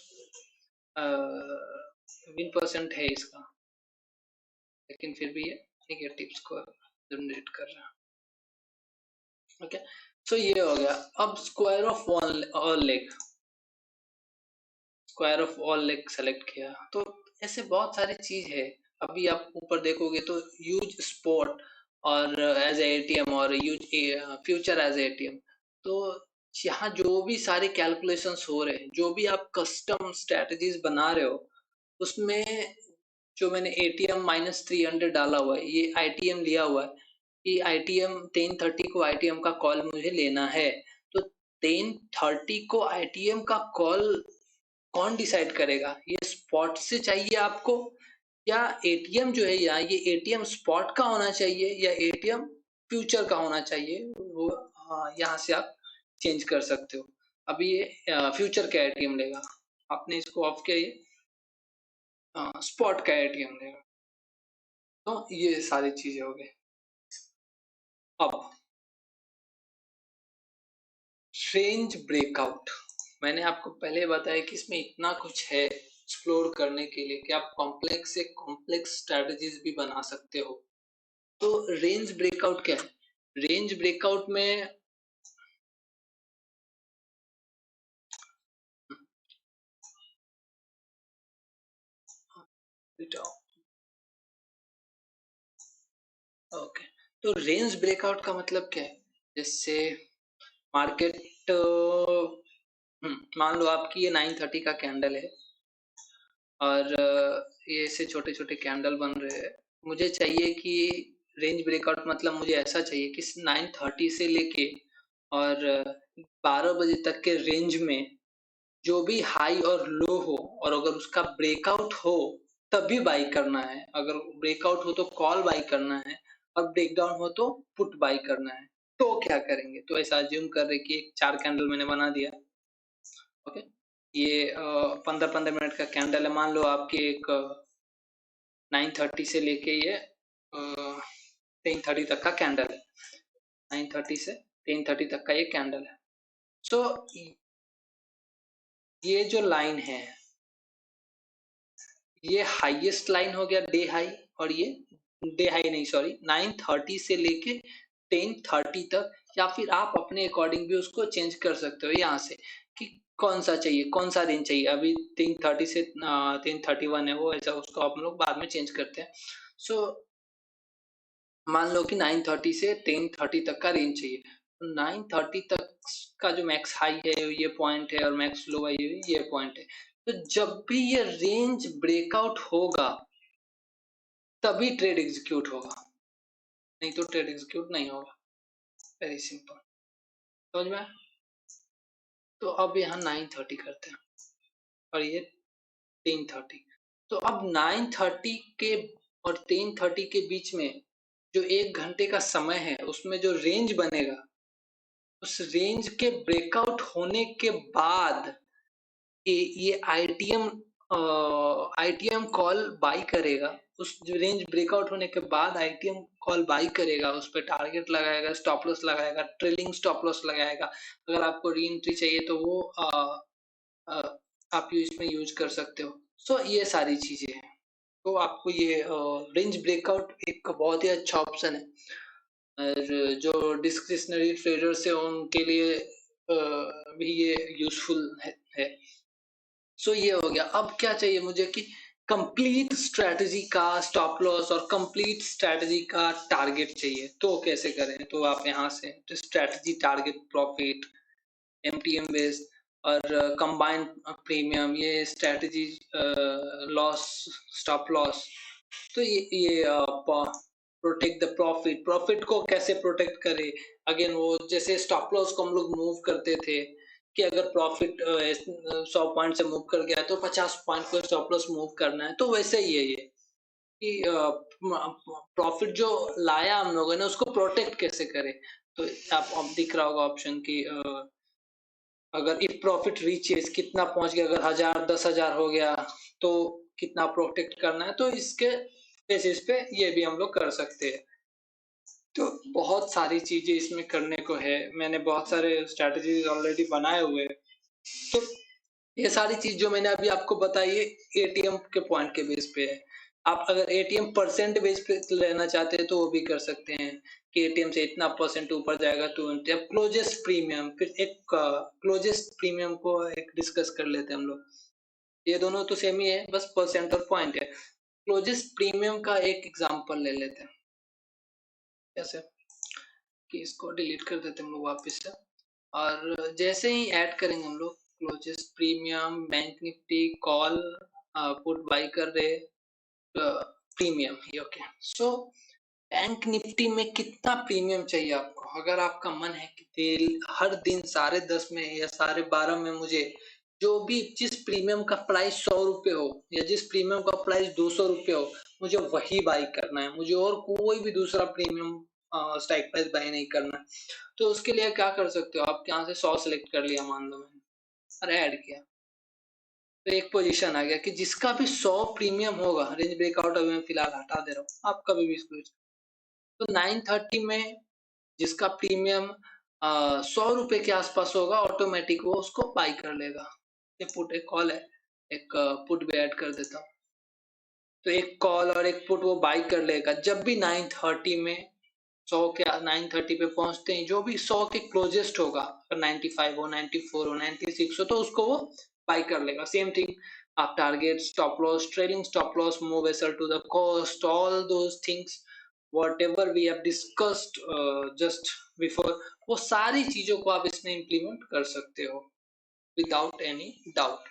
Speaker 1: विन परसेंट है इसका, लेकिन फिर भी ये नेगेटिव स्कोर जनरेट कर रहा है। ओके, सो ये हो गया। अब square of all leg, square of all leg select किया, तो ऐसे बहुत सारी चीज है। अभी आप ऊपर देखोगे तो यूज स्पॉट और एज एटीएम और यूज फ्यूचर एज एटीएम। तो यहाँ जो भी सारे कैलकुलेशंस हो रहे हैं, जो भी आप कस्टम स्ट्रेटजीज बना रहे हो, उसमें जो मैंने एटीएम -300 डाला हुआ है, ये आईटीएम लिया हुआ है कि आईटीएम 10:30 को आईटीएम का कॉल मुझे लेना है। तो 10:30 को आईटीएम का कॉल कौन डिसाइड करेगा? ये स्पॉट से चाहिए आपको, या एटीएम जो है यहाँ, ये एटीएम स्पॉट का होना चाहिए या एटीएम फ्यूचर का होना चाहिए? वो यहाँ से आप चेंज कर सकते हो। अभी ये फ्यूचर का एटीएम लेगा, आपने इसको ऑफ किया, ये स्पॉट का एटीएम लेगा। तो ये सारी चीजें हो गई। अब रेंज ब्रेकआउट, मैंने आपको पहले बताया कि इसमें इतना कुछ है एक्सप्लोर करने के लिए कि आप कॉम्प्लेक्स से कॉम्प्लेक्स स्ट्रेटजीज भी बना सकते हो। तो रेंज ब्रेकआउट क्या है? रेंज ब्रेकआउट में ओके, तो रेंज ब्रेकआउट का मतलब क्या है? जैसे मार्केट, मान लो आपकी ये 9:30 का कैंडल है और ये ऐसे छोटे छोटे कैंडल बन रहे हैं। मुझे चाहिए कि रेंज ब्रेकआउट, मतलब मुझे ऐसा चाहिए कि 9:30 से लेके और 12 बजे तक के रेंज में जो भी हाई और लो हो, और अगर उसका ब्रेकआउट हो तभी बाई करना है। अगर ब्रेकआउट हो तो कॉल बाई करना है, और ब्रेकडाउन हो तो पुट बाई करना है। तो क्या करेंगे? तो ऐसा अज्यूम कर रहे कि 4 कैंडल मैंने बना दिया। ओके, ये 15-15 मिनट का कैंडल है। मान लो आपके एक 9:30 से लेके ये 10:30 तक का कैंडल है। 9:30 से 10:30 तक का ये कैंडल है। सो ये जो लाइन है, ये हाईएस्ट लाइन हो गया डे हाई, और ये डे हाई नहीं, सॉरी, 9:30 से लेके 10:30 तक, या फिर आप अपने अकॉर्डिंग भी उसको चेंज कर सकते हो यहाँ से कि कौन सा चाहिए, कौन सा रेंज चाहिए। अभी 10:30 से 10:31 है वो, ऐसा उसको आप लोग बाद में चेंज करते हैं। सो मान लो कि 9:30 से 10:30 तक का रेंज चाहिए, तो 9:30 तक का जो मैक्स हाई है ये पॉइंट है, और मैक्स लो है ये पॉइंट है। तो जब भी ये रेंज ब्रेकआउट होगा तभी ट्रेड एग्जीक्यूट होगा, नहीं तो ट्रेड एग्जीक्यूट नहीं होगा। वेरी सिंपल, समझ में? तो अब यहाँ 9:30 करते हैं और ये 10:30। तो अब 9:30 के और 10:30 के बीच में जो 1 घंटे का समय है, उसमें जो रेंज बनेगा, उस रेंज के ब्रेकआउट होने के बाद ये आईटीएम कॉल बाई करेगा। उस जो रेंज ब्रेकआउट होने के बाद आईटीएम कॉल बाई करेगा, उस पर टारगेट लगाएगा, स्टॉप लॉस लगाएगा, ट्रेलिंग स्टॉप लॉस लगाएगा। अगर आपको री एंट्री चाहिए तो वो आ, आप इसमें यूज कर सकते हो। सो ये सारी चीजें हैं। तो आपको ये रेंज ब्रेकआउट एक बहुत ही अच्छा ऑप्शन है, और जो डिस्क्रिशनरी ट्रेडर्स है उनके लिए भी ये यूजफुल है। सो ये हो गया। अब क्या चाहिए मुझे कि कंप्लीट स्ट्रेटजी का स्टॉप लॉस और कंप्लीट स्ट्रेटजी का टारगेट चाहिए। तो कैसे करें? तो आप यहाँ से strategy, target, profit, MTM based, और कंबाइंड प्रीमियम, ये स्ट्रैटेजी लॉस, स्टॉप लॉस। तो ये प्रोटेक्ट द प्रॉफिट, प्रॉफिट को कैसे प्रोटेक्ट करे। अगेन वो जैसे स्टॉप लॉस को हम लोग मूव करते थे कि अगर प्रॉफिट 100 पॉइंट से मूव कर गया तो 50 पॉइंट को स्टॉप लॉस मूव करना है। तो वैसे ही है ये कि प्रॉफिट जो लाया हम लोगों ने उसको प्रोटेक्ट कैसे करें। तो आप अब दिख रहा होगा ऑप्शन की अगर इफ प्रॉफिट रीचेस कितना पहुंच गया, अगर 1000 10,000 हो गया तो कितना प्रोटेक्ट करना है। तो इसके बेसिस पे ये भी हम लोग कर सकते हैं। तो बहुत सारी चीजें इसमें करने को है, मैंने बहुत सारे स्ट्रेटजीज ऑलरेडी बनाए हुए हैं। तो ये सारी चीज जो मैंने अभी आपको बताई है एटीएम के पॉइंट के बेस पे है। आप अगर एटीएम परसेंट बेस पे लेना चाहते हैं तो वो भी कर सकते हैं कि एटीएम से इतना परसेंट ऊपर जाएगा तो अब क्लोजेस्ट प्रीमियम, फिर एक क्लोजेस्ट प्रीमियम को एक डिस्कस कर लेते हैं हम लोग। ये दोनों तो सेम ही है, बस परसेंट और पॉइंट है। क्लोजेस्ट प्रीमियम का एक एग्जांपल ले लेते हैं। कैसे कि इसको डिलीट कर देते हैं हम लोग वापस से, और जैसे ही ऐड करेंगे हम लोग closest premium, bank Nifty call put by कर रहे प्रीमियम ही। ओके, सो बैंक निफ्टी में कितना प्रीमियम चाहिए आपको। अगर आपका मन है कि हर दिन 10:30 में या 12:30 में मुझे जो भी जिस प्रीमियम का प्राइस 100 रुपए हो या जिस प्रीमियम का प्राइस 200 रुपए हो, मुझे वही बाई करना है, मुझे और कोई भी दूसरा प्रीमियम स्ट्राइक प्राइस बाई नहीं करना है। तो उसके लिए क्या कर सकते हो आप, यहाँ से 100 सेलेक्ट कर लिया मान लो मैंने और ऐड किया, तो एक पोजीशन आ गया कि जिसका भी 100 प्रीमियम होगा, रेंज ब्रेकआउट अभी मैं फिलहाल हटा दे रहा हूँ, आप कभी भी इसको तो 9:30 में जिसका प्रीमियम 100 रुपए के आसपास होगा, ऑटोमेटिक वो उसको बाई कर लेगा। ये पुट एक कॉल है, एक पुट भी ऐड कर देता हूँ। तो एक कॉल और एक पुट वो बाई कर लेगा जब भी 9:30 में 100 के 9:30 पे पहुंचते हैं, जो भी 100 के क्लोजेस्ट होगा, अगर 95 हो, 94 हो, 96 हो, तो उसको वो बाई कर लेगा। सेम थिंग आप target, stop loss, trailing stop loss, move SL to the cost, all those things whatever we have discussed just before, वो सारी चीजों को आप इसमें इम्प्लीमेंट कर सकते हो विदाउट एनी डाउट।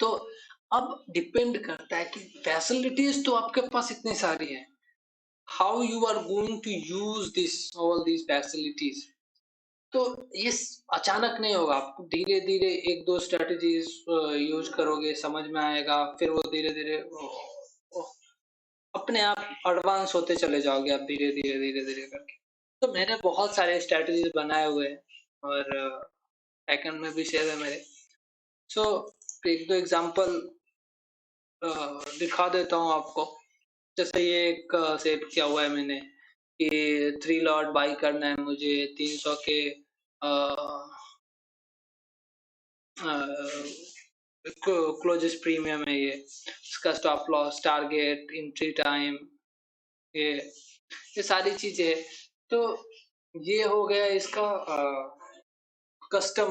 Speaker 1: तो अब डिपेंड करता है कि फैसिलिटीज तो आपके पास इतनी सारी है, how you are going to use this all these facilities. तो ये अचानक नहीं होगा, आप धीरे धीरे एक दो स्ट्रेटजीज यूज करोगे, समझ में आएगा, फिर वो धीरे धीरे अपने आप एडवांस होते चले जाओगे आप, धीरे धीरे धीरे धीरे करके। तो मैंने बहुत सारे स्ट्रेटजीज बनाए हुए हैं और बैकएंड में भी शेयर है मेरे। सो एक दो एग्जांपल दिखा देता हूँ आपको। जैसे ये एक सेव किया हुआ है मैंने कि 3 लॉट बाई करना है मुझे 300 के क्लोजेस्ट प्रीमियम है ये, इसका stop loss, target, entry time, ये सारी चीजें है। तो ये हो गया इसका कस्टम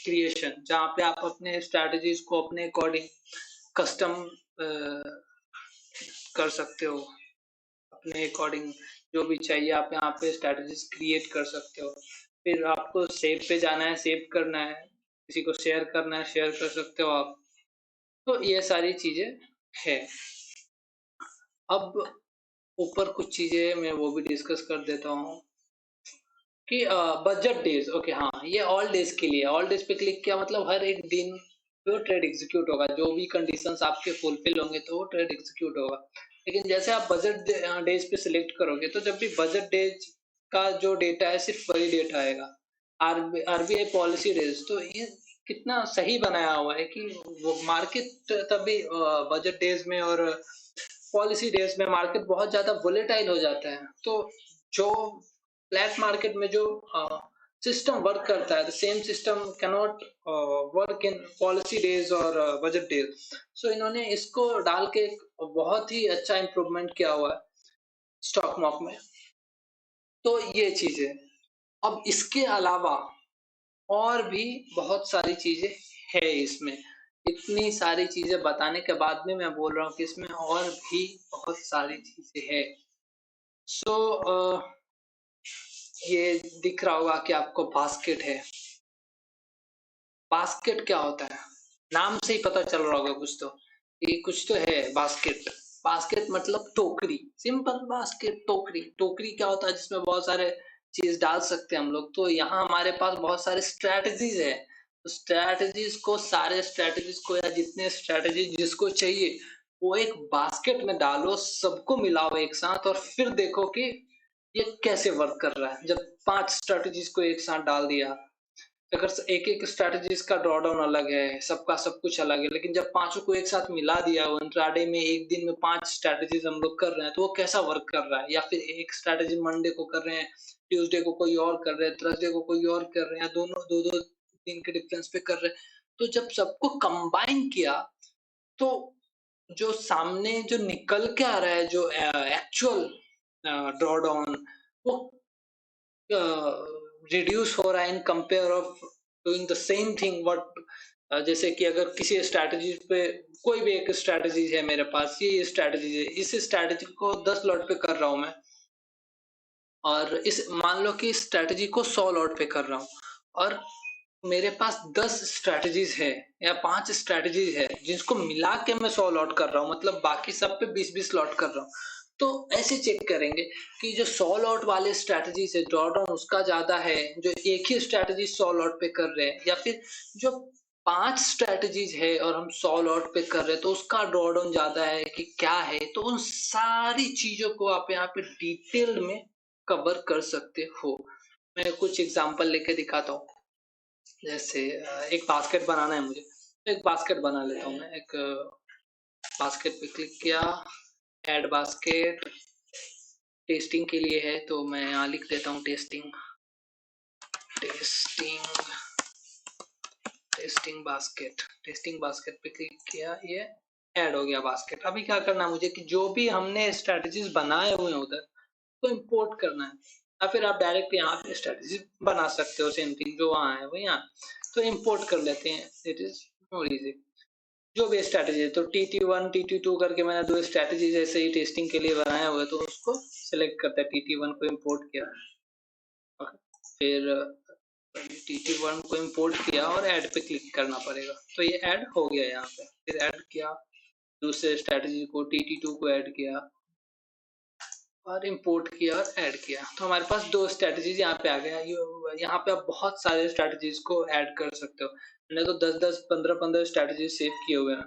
Speaker 1: क्रिएशन, जहाँ पे आप अपने स्ट्रेटजीज को अपने अकॉर्डिंग कस्टम कर सकते हो, अपने अकॉर्डिंग जो भी चाहिए आप यहाँ पे स्ट्रेटजीज क्रिएट कर सकते हो। फिर आपको सेव पे जाना है, सेव करना है, किसी को शेयर करना है, शेयर कर सकते हो आप। तो ये सारी चीजें है। अब ऊपर कुछ चीजें मैं वो भी डिस्कस कर देता हूँ कि बजट डेज। ओके, हाँ, ये ऑल डेज के लिए, ऑल डेज पे क्लिक किया मतलब हर एक दिन जो ट्रेड एग्जीक्यूट होगा, जो भी कंडीशंस आपके फुलफिल होंगे तो वो ट्रेड एग्जीक्यूट होगा। लेकिन जैसे आप बजट डेज पे सिलेक्ट करोगे तो जब भी बजट डेज का जो डेटा है सिर्फ वही डेटा आएगा। आरबीआई पॉलिसी डेज, तो ये कितना सही बनाया हुआ है कि वो मार्केट तभी बजट डेज में और पॉलिसी डेज में मार्केट बहुत ज्यादा वोलेटाइल हो जाता है। तो जो फ्लैट मार्केट में जो सिस्टम वर्क करता है, the same system can not work in policy days और बजट डेज। सो इन्होंने इसको डाल के बहुत ही अच्छा इम्प्रूवमेंट किया हुआ है स्टॉक मार्क में। तो ये चीजें, अब इसके अलावा और भी बहुत सारी चीजें है इसमें। इतनी सारी चीजें बताने के बाद में मैं बोल रहा हूँ कि इसमें और भी बहुत सारी चीजें है। सो ये दिख रहा होगा कि आपको बास्केट है, बास्केट क्या होता है? नाम से ही पता चल रहा होगा कुछ तो, ये कुछ तो है बास्केट। बास्केट मतलब टोकरी, सिंपल बास्केट टोकरी। टोकरी क्या होता है? जिसमें बहुत सारे चीज डाल सकते हैं हम लोग। तो यहाँ हमारे पास बहुत सारे स्ट्रैटेजीज है। तो स्ट्रैटेजीज को, सारे स्ट्रैटेजीज को या जितने स्ट्रैटेजीज जिसको चाहिए वो एक बास्केट में डालो, सबको मिलाओ एक साथ और फिर देखो कि ये कैसे वर्क कर रहा है। जब 5 स्ट्रैटेजीज को एक साथ डाल दिया, अगर एक-एक स्ट्रैटेजीज का ड्रॉडाउन अलग है, सबका सब कुछ अलग है, लेकिन जब पाँचों को एक साथ मिला दिया इंट्राडे में, एक दिन में 5 स्ट्रैटेजीज हम लोग कर रहे हैं, तो वो कैसा वर्क कर रहा है? या फिर एक स्ट्रैटेजी मंडे को कर रहे हैं, ट्यूसडे को कोई और कर रहे हैं, थर्सडे को कोई और कर रहे हैं, दोनों 2-2 दिन के डिफरेंस पे कर रहे हैं। तो जब सबको कंबाइन किया, तो जो सामने जो निकल के आ रहा है, जो एक्चुअल ड्रॉडाउन, वो रिड्यूस हो रहा है in compare of doing the same thing what. जैसे कि अगर किसी स्ट्रैटेजी पे, कोई भी एक स्ट्रैटेजी है मेरे पास, ये स्ट्रैटेजी है, इस स्ट्रैटेजी को 10 लॉट पे कर रहा हूँ मैं, और इस मान लो कि स्ट्रैटेजी को 100 लॉट पे कर रहा हूँ, और मेरे पास 10 स्ट्रैटेजीज है या 5 स्ट्रैटेजीज है जिसको मिला के मैं 100 लॉट कर रहा हूँ, मतलब बाकी सब पे 20-20 लॉट कर रहा हूँ। तो ऐसे चेक करेंगे कि जो 100 लॉट वाले स्ट्रैटेजीज है, ड्रॉडाउन उसका ज्यादा है, जो एक ही स्ट्रैटेजी 100 लॉट पे कर रहे हैं, या फिर जो 5 स्ट्रैटेजीज है और हम 100 लॉट पे कर रहे हैं तो उसका ड्रॉडाउन ज्यादा है कि क्या है। तो उन सारी चीजों को आप यहाँ पे डिटेल में कवर कर सकते हो। मैं कुछ एग्जांपल लेके दिखाता हूँ। जैसे एक बास्केट बनाना है मुझे, तो एक बास्केट बना लेता हूँ मैं। एक बास्केट पे क्लिक किया, ऐड बास्केट, टेस्टिंग के लिए है तो मैं यहाँ लिख देता हूँ testing, testing, testing basket. Testing basket पे क्लिक किया, ये ऐड हो गया बास्केट। अभी क्या करना है मुझे कि जो भी हमने स्ट्रेटजीज बनाए हुए हैं उधर, तो इंपोर्ट करना है, या फिर आप डायरेक्ट यहाँ पे स्ट्रेटजी बना सकते हो, सेम थिंग जो वहाँ है वो यहाँ। तो इंपोर्ट कर लेते हैं, इट इज मोर इजी। जो भी स्ट्रैटेजी है, तो TT1 TT2 करके मैंने 2 स्ट्रैटेजीज ऐसे ही टेस्टिंग के लिए बनाया हुआ है, तो उसको सिलेक्ट करते हैं, TT1 को इंपोर्ट किया, फिर TT1 को इंपोर्ट किया और ऐड पे क्लिक करना पड़ेगा। तो ये ऐड हो गया यहाँ पे। फिर ऐड किया, दूसरे स्ट्रैटेजी को TT2 को ऐड किया और इंपोर्ट किया और ऐड किया, तो हमारे पास 2 स्ट्रैटेजीज यहाँ पे आ गया। यहाँ पे आप बहुत सारे स्ट्रैटेजीज को ऐड कर सकते हो। मैंने तो 10-10 15-15 स्ट्रैटेजीज सेव किए हुए हैं।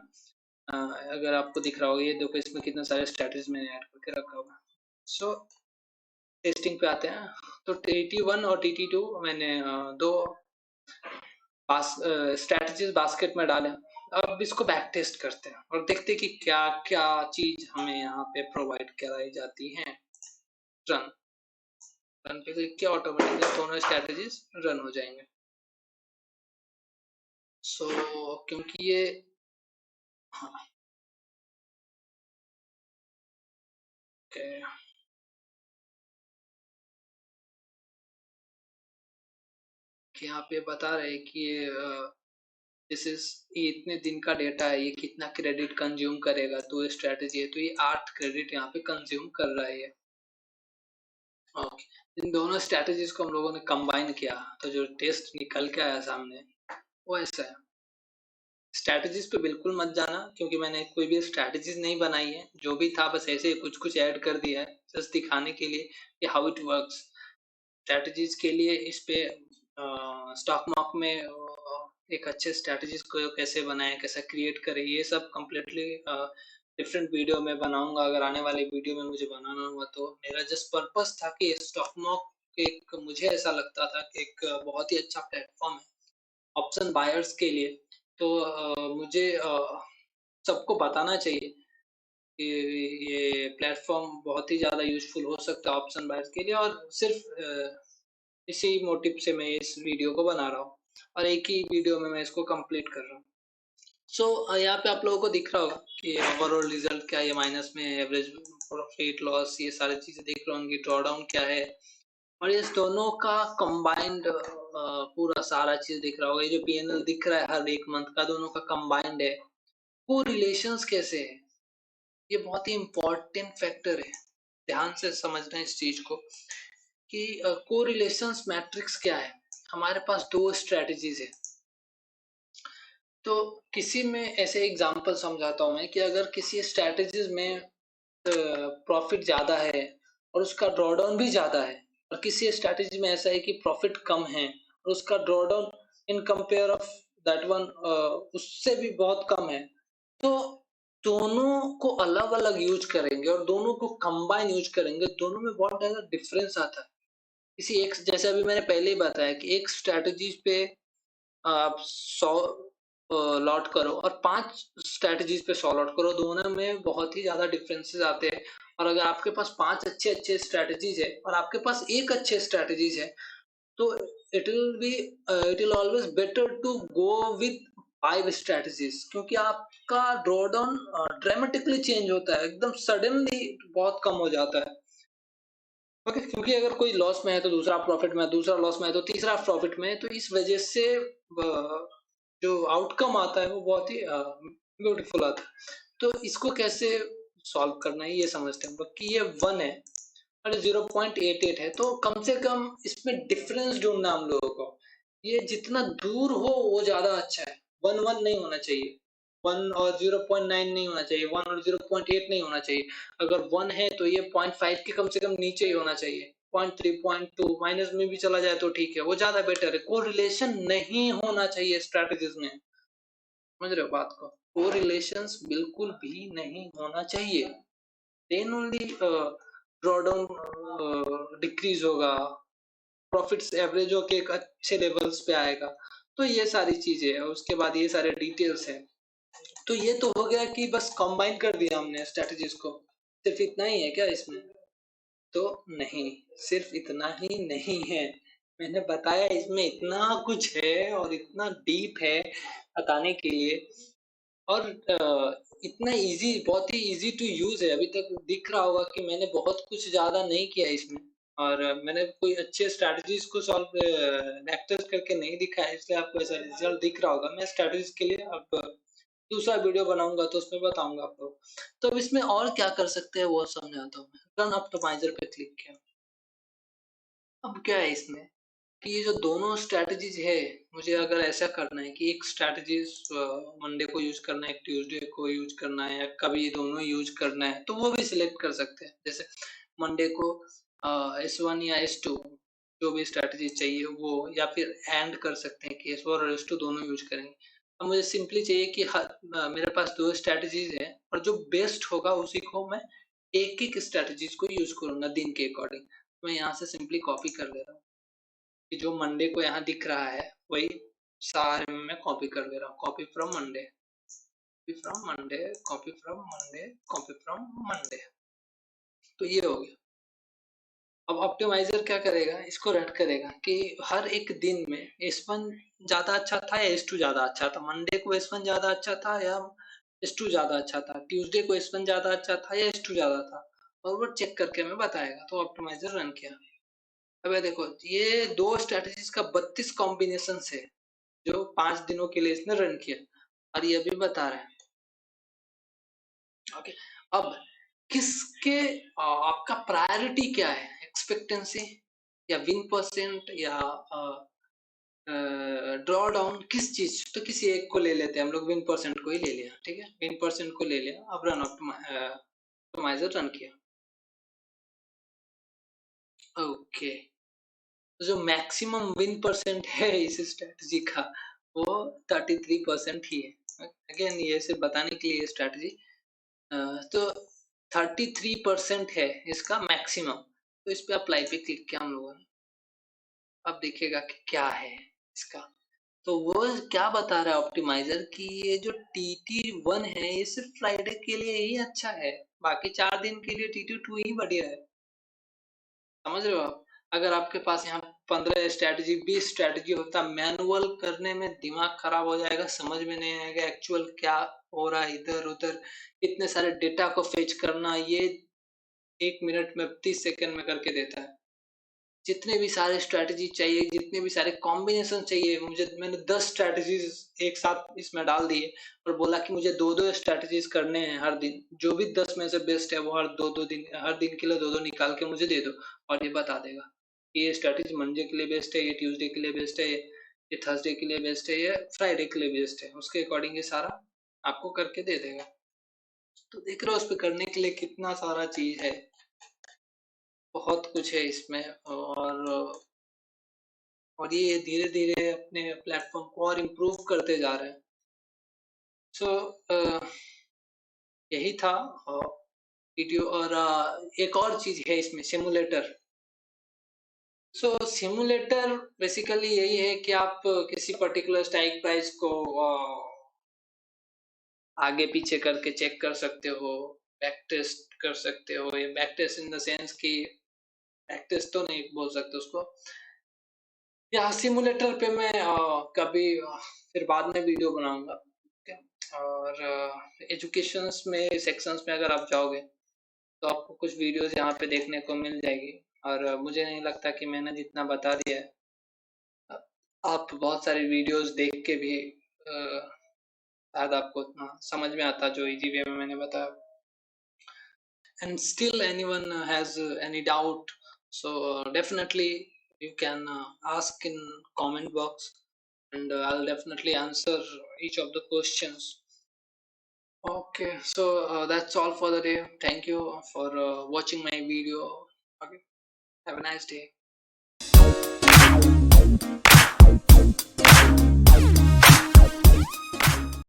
Speaker 1: अगर आपको दिख रहा होगा, ये देखो इसमें कितने सारे स्ट्रैटेजीज मैंने ऐड करके रखा हुआ है। सो टेस्टिंग पे आते हैं, तो TT1 और TT2 मैंने 2 स्ट्रैटेजीज बास्केट में डाले। अब इसको बैक टेस्ट करते हैं और देखते हैं कि क्या क्या चीज हमें यहाँ पे प्रोवाइड कराई जाती है। रन, रन पे क्लिक किया, ऑटोमेटिकली दोनों स्ट्रैटेजीज रन हो जाएंगे। सो क्योंकि ये, हाँ, ओके, कि यहाँ पे बता रहे हैं कि दिस इज, ये इतने दिन का डेटा है, ये कितना क्रेडिट कंज्यूम करेगा। तो ये स्ट्रेटेजी है, तो ये 8 क्रेडिट यहाँ पे कंज्यूम कर रहा है। ओके, इन दोनों स्ट्रेटेजीज को हम लोगों ने कंबाइन किया, तो जो टेस्ट निकल के आया सामने वो ऐसा है। स्ट्रैटेजीज पे बिल्कुल मत जाना, क्योंकि मैंने कोई भी स्ट्रैटेजीज नहीं बनाई है, जो भी था बस ऐसे कुछ कुछ ऐड कर दिया है जस्ट दिखाने के लिए कि हाउ इट वर्क्स। स्ट्रैटेजीज के लिए इस पे स्टॉक मार्क में एक अच्छे स्ट्रैटेजीज को कैसे बनाएं, कैसे क्रिएट करें, ये सब कम्प्लीटली डिफरेंट वीडियो में बनाऊंगा। अगर आने वाले वीडियो में मुझे बनाना हुआ तो मेरा जस्ट पर्पस था कि स्टॉक मार्क एक, मुझे ऐसा लगता था कि एक बहुत ही अच्छा प्लेटफॉर्म है ऑप्शन बायर्स के लिए। तो मुझे सबको बताना चाहिए कि ये प्लेटफॉर्म बहुत ही ज़्यादा यूजफुल हो सकता है ऑप्शन बायर्स के लिए, और सिर्फ इसी मोटिव से मैं इस वीडियो को बना रहा हूँ और एक ही वीडियो में मैं इसको कंप्लीट कर रहा हूँ। सो यहाँ पे आप लोगों को दिख रहा होगा कि ओवरऑल रिजल्ट क्या है, माइनस में एवरेज प्रॉफिट लॉस, ये सारी चीजें दिख रही होंगी, ड्रॉडाउन क्या है, और इस दोनों का कंबाइंड पूरा सारा चीज दिख रहा होगा। ये जो PNL दिख रहा है हर एक मंथ का, दोनों का कंबाइंड है। वो रिलेशंस कैसे है, ये बहुत ही इम्पोर्टेंट फैक्टर है, ध्यान से समझना है इस चीज को कि कोरिलेशंस मैट्रिक्स क्या है। हमारे पास 2 स्ट्रेटजीज है, तो किसी में ऐसे एग्जांपल समझाता हूँ मैं कि अगर किसी स्ट्रैटेजीज में प्रॉफिट ज़्यादा है और उसका ड्रॉडाउन भी ज़्यादा है, और किसी स्ट्रैटेजी में ऐसा है कि प्रॉफिट कम है और उसका drawdown in compare of that one उससे भी बहुत कम है, तो दोनों को अलग अलग यूज करेंगे और दोनों को कंबाइन यूज करेंगे, दोनों में बहुत ज़्यादा डिफरेंस आता है। किसी एक, जैसे अभी मैंने पहले ही बताया कि एक स्ट्रैटेजी पे आप 100 लॉट करो और 5 स्ट्रैटेजीज पे 100 लॉट करो, दोनों में बहुत ही ज्यादा डिफरेंसेस आते हैं। और अगर आपके पास 5 अच्छे अच्छे स्ट्रैटेजीज है और आपके पास एक अच्छे स्ट्रैटेजीज है, तो it will always better to go with 5 strategies, क्योंकि आपका ड्रॉडाउन ड्रामेटिकली चेंज होता है, एकदम सडनली बहुत कम हो जाता है। ओके, क्योंकि अगर कोई लॉस में है तो दूसरा प्रॉफिट में है, दूसरा लॉस में है तो तीसरा प्रॉफिट में है, तो इस वजह से जो आउटकम आता है वो बहुत ही ब्यूटीफुल आता है। तो इसको कैसे सॉल्व करना है ये समझते हैं कि ये 1 है और 0.88 है, तो कम से कम इसमें डिफरेंस ढूंढना हम लोगों को। ये जितना दूर हो वो ज्यादा अच्छा है, 1 नहीं होना चाहिए, 1 और 0.9 नहीं होना चाहिए, 1 और 0.8 नहीं होना चाहिए। अगर 1 है तो ये 0.5 के कम से कम नीचे ही होना चाहिए, 0.3 0.2 माइनस में भी चला जाए तो ठीक है, वो ज्यादा बेटर है। कोरिलेशन नहीं होना चाहिए स्ट्रैटेजीज में, समझ रहे हो बात को? कोरिलेशंस बिल्कुल भी नहीं होना चाहिए, देन ओनली ड्रॉडाउन डिक्रीज होगा, प्रॉफिट्स एवरेज होके एक अच्छे लेवल्स पे आएगा। तो ये सारी चीजें है, उसके बाद ये सारे डिटेल्स है। तो ये तो हो गया कि बस कंबाइन कर दिया हमने स्ट्रेटजीज को, सिर्फ इतना ही है क्या इसमें? तो नहीं, सिर्फ इतना ही नहीं है, मैंने बताया इसमें इतना कुछ है और इतना डीप है बताने के लिए। और इतना इजी, बहुत ही इजी टू यूज है। अभी तक दिख रहा होगा कि मैंने बहुत कुछ ज्यादा नहीं किया इसमें, और मैंने कोई अच्छे स्ट्रैटेजीज को सॉल्व एक्सेस करके नहीं दिखाया, इसलिए आपको ऐसा रिजल्ट दिख रहा होगा। मैं स्ट्रैटेजीज के लिए अब दूसरा वीडियो बनाऊंगा तो उसमें बताऊंगा आपको। तो अब इसमें और क्या कर सकते हैं वो समझाता हूँ मैं। रन ऑप्टिमाइजर पे क्लिक किया। अब क्या है इसमें कि ये जो दोनों स्ट्रैटेजीज है, मुझे अगर ऐसा करना है कि एक स्ट्रैटेजीज मंडे को यूज करना है, एक ट्यूसडे को यूज करना है, या कभी दोनों यूज करना है, तो वो भी सिलेक्ट कर सकते हैं। जैसे मंडे को S1 या S2 जो भी स्ट्रैटेजी चाहिए वो, या फिर एंड कर सकते हैं कि S4 और S2 दोनों यूज करेंगे। अब मुझे सिंपली चाहिए कि मेरे पास 2 स्ट्रैटेजीज है और जो बेस्ट होगा उसी को मैं एक एक स्ट्रैटेजीज को यूज करूंगा दिन के अकॉर्डिंग। मैं यहाँ से सिंपली कॉपी कर ले रहा हूँ कि जो मंडे को यहाँ दिख रहा है वही सारे में मैं कॉपी कर दे रहा हूँ। Copy from Monday, copy from Monday, copy from Monday, copy from Monday. तो ये हो गया। अब ऑप्टिमाइजर क्या करेगा, इसको रन करेगा कि हर एक दिन में S1 ज्यादा अच्छा था या S2 ज्यादा अच्छा था, मंडे को S1 ज्यादा अच्छा था या S2 ज्यादा अच्छा था, ट्यूसडे को S1 ज्यादा अच्छा था या S2 ज्यादा था, और वो चेक करके हमें बताएगा। तो ऑप्टिमाइजर रन किया। अब ये देखो, ये 2 स्ट्रेटजीज का 32 कॉम्बिनेशन है जो 5 दिनों के लिए इसने रन किया, और ये भी बता रहा है। ओके, अब किसके आपका प्रायोरिटी क्या है, एक्सपेक्टेंसी या विन परसेंट या ड्रॉ डाउन, किस चीज? तो किसी एक को ले लेते हैं हम लोग, विन परसेंट को ही ले लिया, ठीक है, विन परसेंट को ले लिया। अब रन ऑप्टिमाइजर रन किया। ओके, जो मैक्सिमम विन परसेंट है इस स्ट्रेटजी का वो 33% ही है। अगेन ये सिर्फ बताने के लिए स्ट्रेटजी, तो 33% है इसका मैक्सिमम। तो इस पे अप्लाई पे क्लिक किया हम लोगों ने। अब देखेगा कि क्या है इसका। तो वो क्या बता रहा है ऑप्टिमाइजर कि ये जो TT1 है ये सिर्फ फ्राइडे के लिए ही अच्छा है, बाकी 4 दिन के लिए TT2 ही बढ़िया है। समझ रहे हो आप? अगर आपके पास यहाँ 15 स्ट्रैटेजी 20 स्ट्रैटेजी होता, मैनुअल करने में दिमाग खराब हो जाएगा, समझ में नहीं आएगा एक्चुअल क्या हो रहा है इधर उधर। इतने सारे डेटा को फेच करना, ये 1 मिनट में 30 सेकंड में करके देता है। जितने भी सारे स्ट्रैटेजी चाहिए, जितने भी सारे कॉम्बिनेशन चाहिए, मैंने 10 स्ट्रैटेजीज एक साथ इसमें डाल दिए और बोला कि मुझे 2-2 स्ट्रैटेजीज करने हैं हर दिन, जो भी 10 में से बेस्ट है वो हर 2-2 दिन, हर दिन के लिए 2-2 निकाल के मुझे दे दो, और ये बता देगा कि ये स्ट्रैटेजी मंडे के लिए बेस्ट है, ये ट्यूसडे के लिए बेस्ट है, ये थर्सडे के लिए बेस्ट है, ये फ्राइडे के लिए बेस्ट है, उसके अकॉर्डिंग ये सारा आपको करके दे देगा। तो देख रहे हो उस पे करने के लिए कितना सारा चीज है, बहुत कुछ है इसमें। और ये धीरे धीरे अपने प्लेटफॉर्म को और इम्प्रूव करते जा रहे हैं। सो यही था वीडियो। और एक और चीज है इसमें, सिमुलेटर। सो सिमुलेटर बेसिकली यही है कि आप किसी पर्टिकुलर स्ट्राइक प्राइस को आगे पीछे करके चेक कर सकते हो, बैक टेस्ट कर सकते हो। ये back test in the sense कि बैक टेस्ट तो नहीं बोल सकते उसको, या सिमुलेटर पे मैं कभी फिर बाद में वीडियो बनाऊंगा। ठीक है। और एजुकेशंस में सेक्शंस में अगर आप जाओगे तो आपको कुछ वीडियोस यहाँ पे देखने को मिल जाएगी। और मुझे नहीं लगता कि मैंने जितना बता दिया है, आप बहुत सारी वीडियोस देख के भी शायद आपको उतना समझ में आता जो इजी वे में मैंने बताया। And still anyone has any doubt, so definitely you can ask in comment box, and I'll definitely answer each of the questions. Okay, so that's all for the day. Thank you for watching my video. Okay, have a nice day.